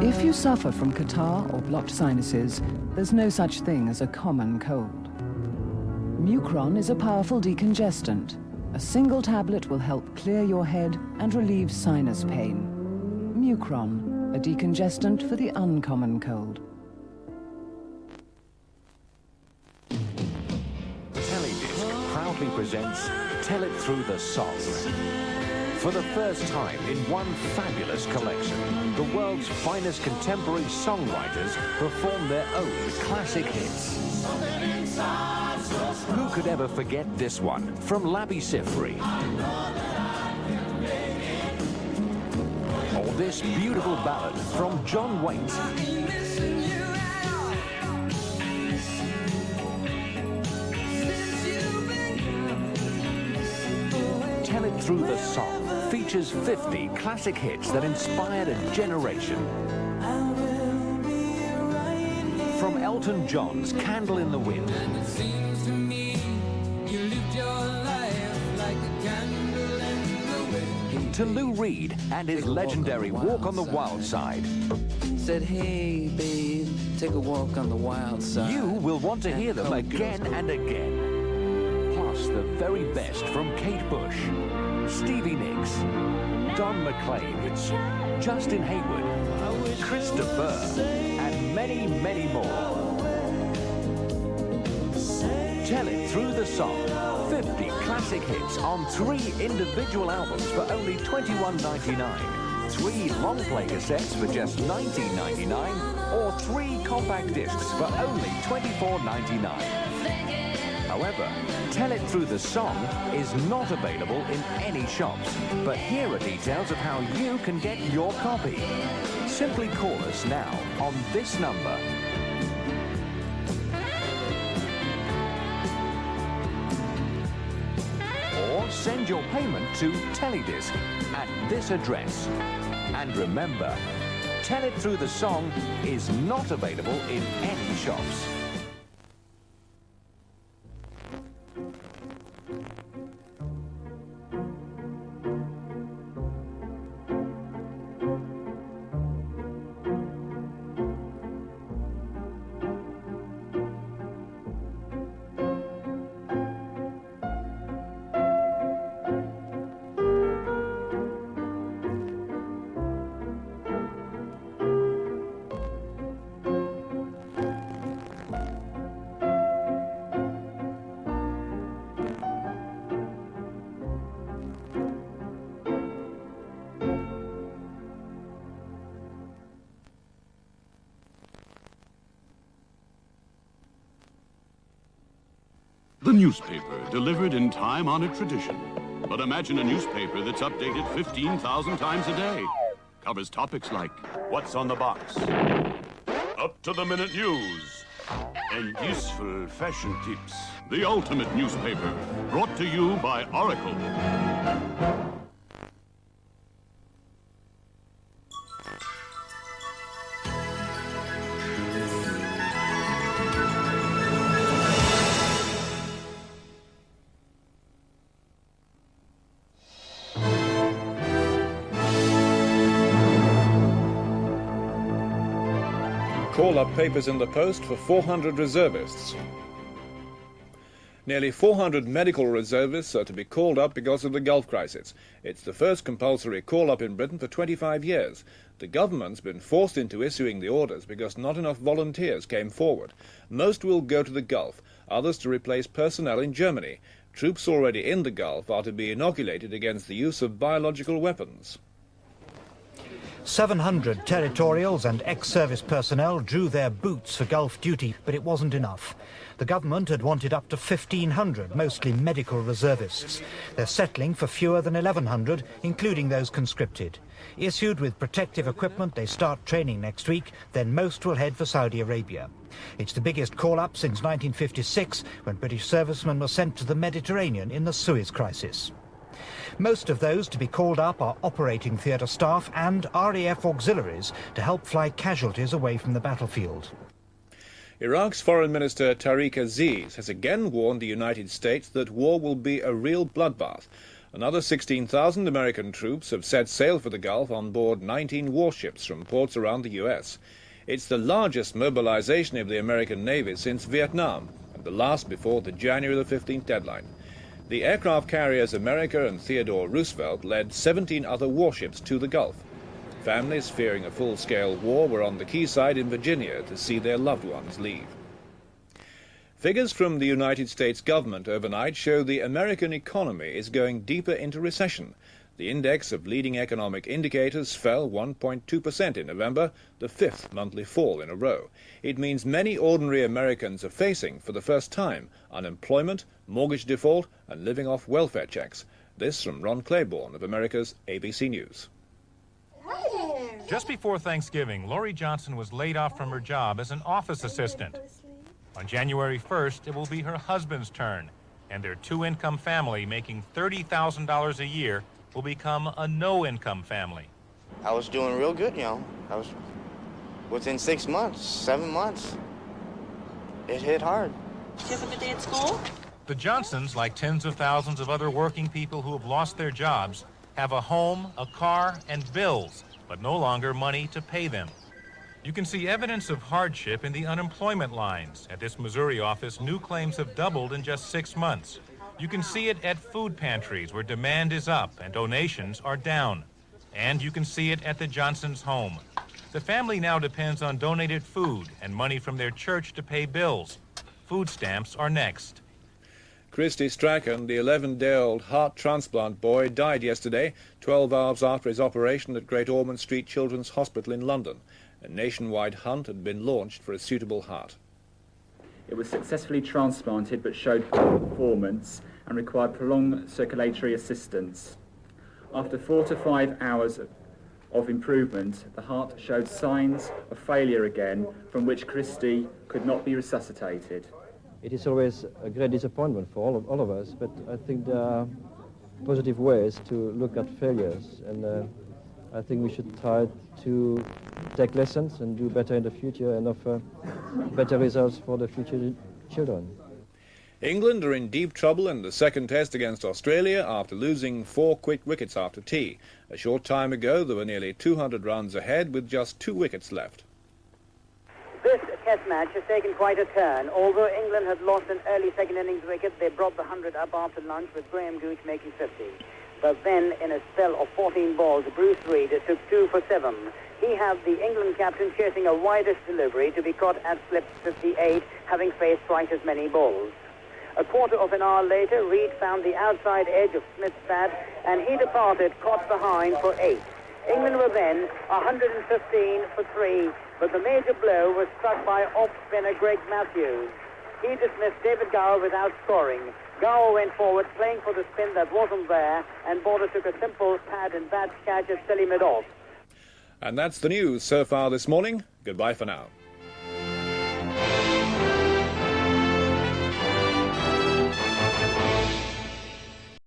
If you suffer from catarrh or blocked sinuses, there's no such thing as a common cold. Mucron is a powerful decongestant. A single tablet will help clear your head and relieve sinus pain. Mucron, a decongestant for the uncommon cold. Teledisc proudly presents Tell It Through the Song. For the first time in one fabulous collection, the world's finest contemporary songwriters perform their own classic hits. Who could ever forget this one from Labby Sifri? Or this beautiful ballad from John Waite? Tell It Through the Song features 50 classic hits that inspired a generation. From Elton John's Candle in the Wind to Lou Reed and his legendary Walk on the Wild Side. Said, hey, babe, take a walk on the wild side. You will want to hear them again and again. Plus the very best from Kate Bush, Stevie Nicks, Don McLean, Justin Hayward, Christopher, and many, many more. Tell It Through the Song. 50 classic hits on 3 individual albums for only $21.99. 3 long-play cassettes for just $19.99, or 3 compact discs for only $24.99. However, Tell It Through the Song is not available in any shops, but here are details of how you can get your copy. Simply call us now on this number. Or send your payment to Teledisc at this address. And remember, Tell It Through the Song is not available in any shops. The newspaper, delivered in time-honored tradition. But imagine a newspaper that's updated 15,000 times a day. Covers topics like, what's on the box? Up-to-the-minute news. And useful fashion tips. The ultimate newspaper, brought to you by Oracle. Call-up papers in the post for 400 reservists. Nearly 400 medical reservists are to be called up because of the Gulf crisis. It's the first compulsory call-up in Britain for 25 years. The government's been forced into issuing the orders because not enough volunteers came forward. Most will go to the Gulf, others to replace personnel in Germany. Troops already in the Gulf are to be inoculated against the use of biological weapons. 700 territorials and ex-service personnel drew their boots for Gulf duty, but it wasn't enough. The government had wanted up to 1,500, mostly medical reservists. They're settling for fewer than 1,100, including those conscripted. Issued with protective equipment, they start training next week, then most will head for Saudi Arabia. It's the biggest call-up since 1956, when British servicemen were sent to the Mediterranean in the Suez Crisis. Most of those to be called up are operating theatre staff and RAF auxiliaries to help fly casualties away from the battlefield. Iraq's Foreign Minister Tariq Aziz has again warned the United States that war will be a real bloodbath. Another 16,000 American troops have set sail for the Gulf on board 19 warships from ports around the U.S. It's the largest mobilization of the American Navy since Vietnam, and the last before the January the 15th deadline. The aircraft carriers America and Theodore Roosevelt led 17 other warships to the Gulf. Families fearing a full-scale war were on the quayside in Virginia to see their loved ones leave. Figures from the United States government overnight show the American economy is going deeper into recession. The index of leading economic indicators fell 1.2% in November, the fifth monthly fall in a row. It means many ordinary Americans are facing, for the first time, unemployment, mortgage default, and living off welfare checks. This from Ron Claiborne of America's ABC News. Just before Thanksgiving, Lori Johnson was laid off from her job as an office assistant. On January 1st, it will be her husband's turn, and their two-income family making $30,000 a year will become a no-income family. I was doing real good, I was within 6 months, 7 months. It hit hard. Did you have a good day at school? The Johnsons, like tens of thousands of other working people who have lost their jobs, have a home, a car, and bills, but no longer money to pay them. You can see evidence of hardship in the unemployment lines. At this Missouri office, new claims have doubled in just 6 months. You can see it at food pantries where demand is up and donations are down. And you can see it at the Johnsons' home. The family now depends on donated food and money from their church to pay bills. Food stamps are next. Christy Strachan, the 11-day-old heart transplant boy, died yesterday, 12 hours after his operation at Great Ormond Street Children's Hospital in London. A nationwide hunt had been launched for a suitable heart. It was successfully transplanted but showed poor performance and required prolonged circulatory assistance. After 4 to 5 hours of improvement, the heart showed signs of failure again, from which Christy could not be resuscitated. It is always a great disappointment for all of us, but I think there are positive ways to look at failures, and I think we should try to take lessons and do better in the future and offer better results for the future children. England are in deep trouble in the second test against Australia after losing 4 quick wickets after tea. A short time ago, there were nearly 200 runs ahead with just 2 wickets left. This test match has taken quite a turn. Although England had lost an early second innings wicket, they brought the 100 up after lunch with Graham Gooch making 50. But then, in a spell of 14 balls, Bruce Reid took 2 for 7. He had the England captain chasing a widest delivery to be caught at slip 58, having faced twice as many balls. A quarter of an hour later, Reid found the outside edge of Smith's bat, and he departed, caught behind for 8. England were then 115 for 3, but the major blow was struck by off-spinner Greg Matthews. He dismissed David Gower without scoring. Gower went forward, playing for the spin that wasn't there, and Border took a simple pad and bat catch at silly mid-off. And that's the news so far this morning. Goodbye for now.